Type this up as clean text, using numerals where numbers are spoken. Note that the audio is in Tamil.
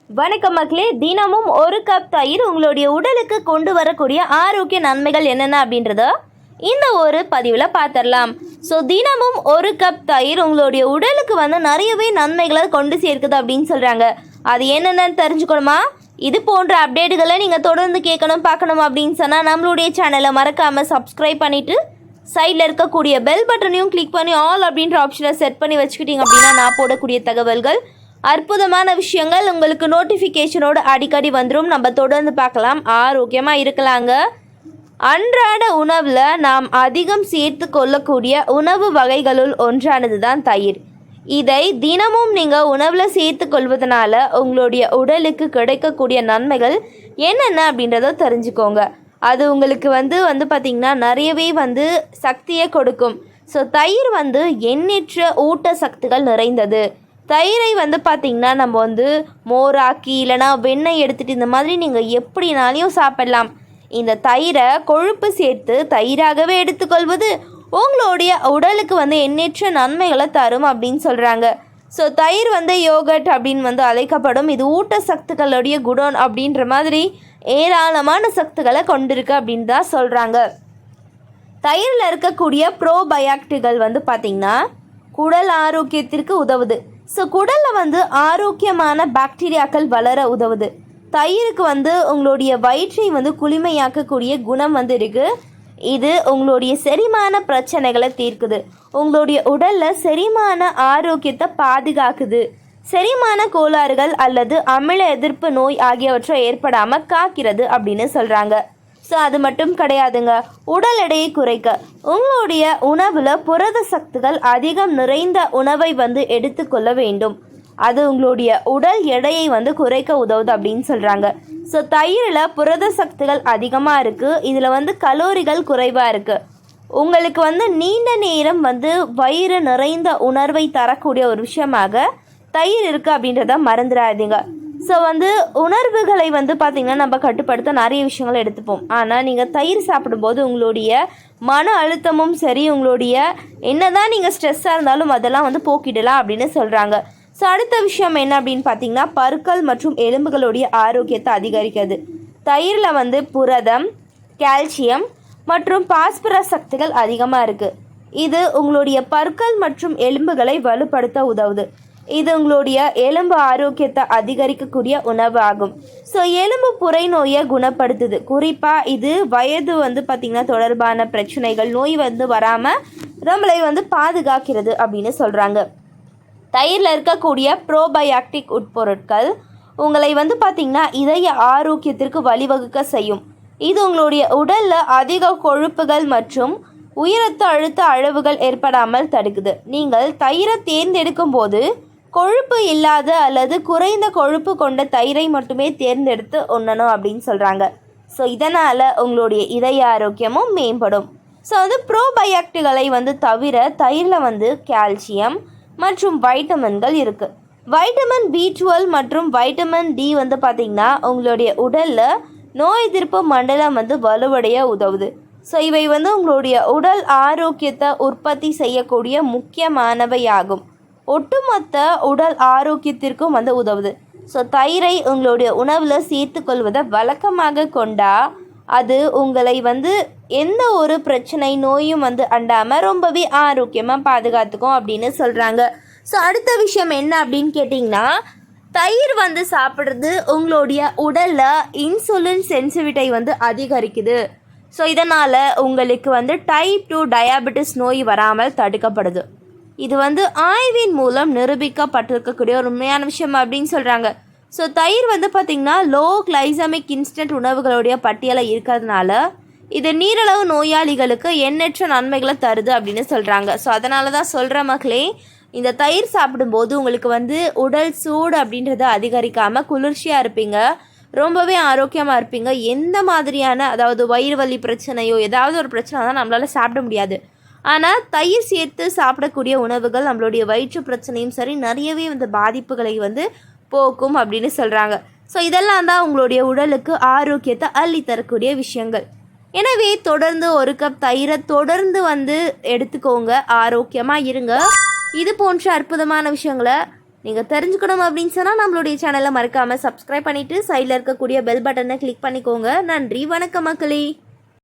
வணக்கம் மக்களே, தினமும் ஒரு கப் தயிர் உங்களுடைய உடலுக்கு கொண்டு வரக்கூடிய ஆரோக்கிய நன்மைகள் என்னென்ன அப்படின்றத இந்த ஒரு பதிவில் பார்த்துடலாம். ஸோ தினமும் ஒரு கப் தயிர் உங்களுடைய உடலுக்கு நிறையவே நன்மைகளை கொண்டு சேர்க்குது அப்படின்னு சொல்கிறாங்க. அது என்னென்னு தெரிஞ்சுக்கணுமா? இது போன்ற அப்டேட்டுகளை நீங்கள் தொடர்ந்து கேட்கணும் பார்க்கணும் அப்படின்னு சொன்னால் நம்மளுடைய சேனலை மறக்காமல் சப்ஸ்கிரைப் பண்ணிவிட்டு சைடில் இருக்கக்கூடிய பெல் பட்டனையும் கிளிக் பண்ணி ஆல் அப்படின்ற ஆப்ஷனை செட் பண்ணி வச்சுக்கிட்டீங்க அப்படின்னா நான் போடக்கூடிய தகவல்கள், அற்புதமான விஷயங்கள் உங்களுக்கு நோட்டிஃபிகேஷனோடு அடிக்கடி வந்துடும். நம்ம தொடர்ந்து பார்க்கலாம், ஆரோக்கியமாக இருக்கலாங்க. அன்றாட உணவில் நாம் அதிகம் சேர்த்து கொள்ளக்கூடிய உணவு வகைகளுள் ஒன்றானது தான் தயிர். இதை தினமும் நீங்கள் உணவில் சேர்த்து கொள்வதனால உங்களுடைய உடலுக்கு கிடைக்கக்கூடிய நன்மைகள் என்னென்ன அப்படின்றத தெரிஞ்சுக்கோங்க. அது உங்களுக்கு பார்த்திங்கன்னா நிறையவே சக்தியை கொடுக்கும். ஸோ தயிர் எண்ணற்ற ஊட்டச்சத்துக்கள் நிறைந்தது. தயிரை பார்த்திங்கன்னா நம்ம மோராக்கி இல்லைனா வெண்ணெய் எடுத்துகிட்டு இந்த மாதிரி நீங்கள் எப்படினாலையும் சாப்பிடலாம். இந்த தயிரை கொழுப்பு சேர்த்து தயிராகவே எடுத்துக்கொள்வது உங்களுடைய உடலுக்கு எண்ணற்ற நன்மைகளை தரும் அப்படின்னு சொல்கிறாங்க. ஸோ தயிர் யோகட் அப்படின்னு அழைக்கப்படும். இது ஊட்டச்சத்துக்களுடைய குடோன் அப்படின்ற மாதிரி ஏராளமான சக்திகளை கொண்டிருக்கு அப்படின்னு தான் சொல்கிறாங்க. தயிரில் இருக்கக்கூடிய ப்ரோபயாக்டுகள் பார்த்திங்கன்னா குடல் ஆரோக்கியத்திற்கு உதவுது. ஸோ குடலில் ஆரோக்கியமான பாக்டீரியாக்கள் வளர உதவுது. தயிருக்கு உங்களுடைய வயிற்றை குளிமையாக்கக்கூடிய குணம் இருக்குது. இது உங்களுடைய செரிமான பிரச்சனைகளை தீர்க்குது. உங்களுடைய உடலில் செரிமான ஆரோக்கியத்தை பாதுகாக்குது. செரிமான கோளாறுகள் அல்லது அமில எதிர்ப்பு நோய் ஆகியவற்றை ஏற்படாமல் காக்கிறது அப்படின்னு சொல்கிறாங்க. ஸோ அது மட்டும் கிடையாதுங்க, உடல் எடையை குறைக்க உங்களுடைய உணவில் புரத சத்துக்கள் அதிகம் நிறைந்த உணவை எடுத்துக்கொள்ள வேண்டும். அது உங்களுடைய உடல் எடையை குறைக்க உதவுது அப்படின்னு சொல்கிறாங்க. ஸோ தயிரில் புரத சத்துக்கள் அதிகமாக இருக்குது. இதில் கலோரிகள் குறைவாக இருக்குது. உங்களுக்கு நீண்ட நேரம் வயிறு நிறைந்த உணர்வை தரக்கூடிய ஒரு விஷயமாக தயிர் இருக்குது அப்படின்றத மறந்துடாதீங்க. ஸோ உணர்வுகளை பார்த்திங்கன்னா நம்ம கட்டுப்படுத்த நிறைய விஷயங்களை எடுத்துப்போம். ஆனால் நீங்கள் தயிர் சாப்பிடும்போது உங்களுடைய மன அழுத்தமும் சரி, உங்களுடைய என்னதான் நீங்கள் ஸ்ட்ரெஸ்ஸாக இருந்தாலும் அதெல்லாம் போக்கிடலாம் அப்படின்னு சொல்கிறாங்க. ஸோ அடுத்த விஷயம் என்ன அப்படின்னு பார்த்தீங்கன்னா பற்கள் மற்றும் எலும்புகளுடைய ஆரோக்கியத்தை அதிகரிக்கிறது. தயிரில் புரதம், கால்சியம் மற்றும் பாஸ்பரஸ் சக்திகள் அதிகமாக இருக்குது. இது உங்களுடைய பற்கள் மற்றும் எலும்புகளை வலுப்படுத்த உதவுது. இது உங்களுடைய எலும்பு ஆரோக்கியத்தை அதிகரிக்கக்கூடிய உணவு ஆகும். ஸோ எலும்பு புரை நோயை குணப்படுத்துது. குறிப்பாக இது வயது பார்த்திங்கன்னா தொடர்பான பிரச்சனைகள், நோய் வராமல் நம்மளை பாதுகாக்கிறது அப்படின்னு சொல்கிறாங்க. தயிரில் இருக்கக்கூடிய ப்ரோபயாக்டிக் உட்பொருட்கள் உங்களை பார்த்திங்கன்னா இதய ஆரோக்கியத்திற்கு வழிவகுக்க செய்யும். இது உங்களுடைய உடலில் அதிக கொழுப்புகள் மற்றும் உயரத்த அழுத்த அளவுகள் ஏற்படாமல் தடுக்குது. நீங்கள் தயிரை தேர்ந்தெடுக்கும் போது கொழுப்பு இல்லாத அல்லது குறைந்த கொழுப்பு கொண்ட தயிரை மட்டுமே தேர்ந்தெடுத்து உண்ணணும் அப்படின்னு சொல்கிறாங்க. ஸோ இதனால் உங்களுடைய இதய ஆரோக்கியமும் மேம்படும். ஸோ ப்ரோபயாக்டுகளை தவிர தயிரில் கால்சியம் மற்றும் வைட்டமின்கள் இருக்குது. வைட்டமின் B12 மற்றும் வைட்டமின் D பார்த்திங்கன்னா உங்களுடைய உடலில் நோய் எதிர்ப்பு மண்டலம் வலுவடைய உதவுது. ஸோ இவை உங்களுடைய உடல் ஆரோக்கியத்தை உற்பத்தி செய்யக்கூடிய முக்கியமானவையாகும். ஒட்டுமொத்த உடல் ஆரோக்கியத்திற்கும் உதவுது. ஸோ தயிரை உங்களுடைய உணவில் சேர்த்து கொள்வதை வழக்கமாக கொண்டால் அது உங்களை எந்த ஒரு பிரச்சனை நோயும் அண்டாமல் ரொம்பவே ஆரோக்கியமாக பாதுகாத்துக்கும் அப்படின்னு சொல்கிறாங்க. ஸோ அடுத்த விஷயம் என்ன அப்படின்னு கேட்டிங்கன்னா தயிர் சாப்பிட்றது உங்களுடைய உடலில் இன்சுலின் சென்சிட்டிவிட்டி அதிகரிக்குது. ஸோ இதனால் உங்களுக்கு டைப் 2 டயாபெட்டிஸ் நோய் வராமல் தடுக்கப்படுது. இது ஆய்வின் மூலம் நிரூபிக்கப்பட்டிருக்கக்கூடிய ஒரு உண்மையான விஷயம் அப்படின்னு சொல்கிறாங்க. ஸோ தயிர் பார்த்திங்கன்னா லோ கிளைசமிக் இன்ஸ்டன்ட் உணவுகளுடைய பட்டியலில் இருக்கிறதுனால இது நீரிழிவு நோயாளிகளுக்கு எண்ணற்ற நன்மைகளை தருது அப்படின்னு சொல்கிறாங்க. ஸோ அதனால தான் சொல்கிற மக்களே, இந்த தயிர் சாப்பிடும்போது உங்களுக்கு உடல் சூடு அப்படின்றத அதிகரிக்காமல் குளிர்ச்சியாக இருப்பீங்க, ரொம்பவே ஆரோக்கியமாக இருப்பீங்க. எந்த மாதிரியான அதாவது வயிறு வலி பிரச்சனையோ ஏதாவது ஒரு பிரச்சனை தான் நம்மளால் சாப்பிட முடியாது. ஆனால் தயிர் சேர்த்து சாப்பிடக்கூடிய உணவுகள் நம்மளுடைய வயிற்று பிரச்சனையும் சரி நிறையவே பாதிப்புகளை போக்கும் அப்படின்னு சொல்கிறாங்க. ஸோ இதெல்லாம் தான் உங்களுடைய உடலுக்கு ஆரோக்கியத்தை அள்ளி தரக்கூடிய விஷயங்கள். எனவே தொடர்ந்து ஒரு கப் தயிரை தொடர்ந்து எடுத்துக்கோங்க, ஆரோக்கியமாக இருங்க. இது போன்ற அற்புதமான விஷயங்களை நீங்கள் தெரிஞ்சுக்கணும் அப்படின்னு சொன்னால் நம்மளுடைய சேனலை மறக்காமல் சப்ஸ்கிரைப் பண்ணிவிட்டு சைடில் இருக்கக்கூடிய பெல் பட்டனை கிளிக் பண்ணிக்கோங்க. நன்றி, வணக்கம் மக்களே.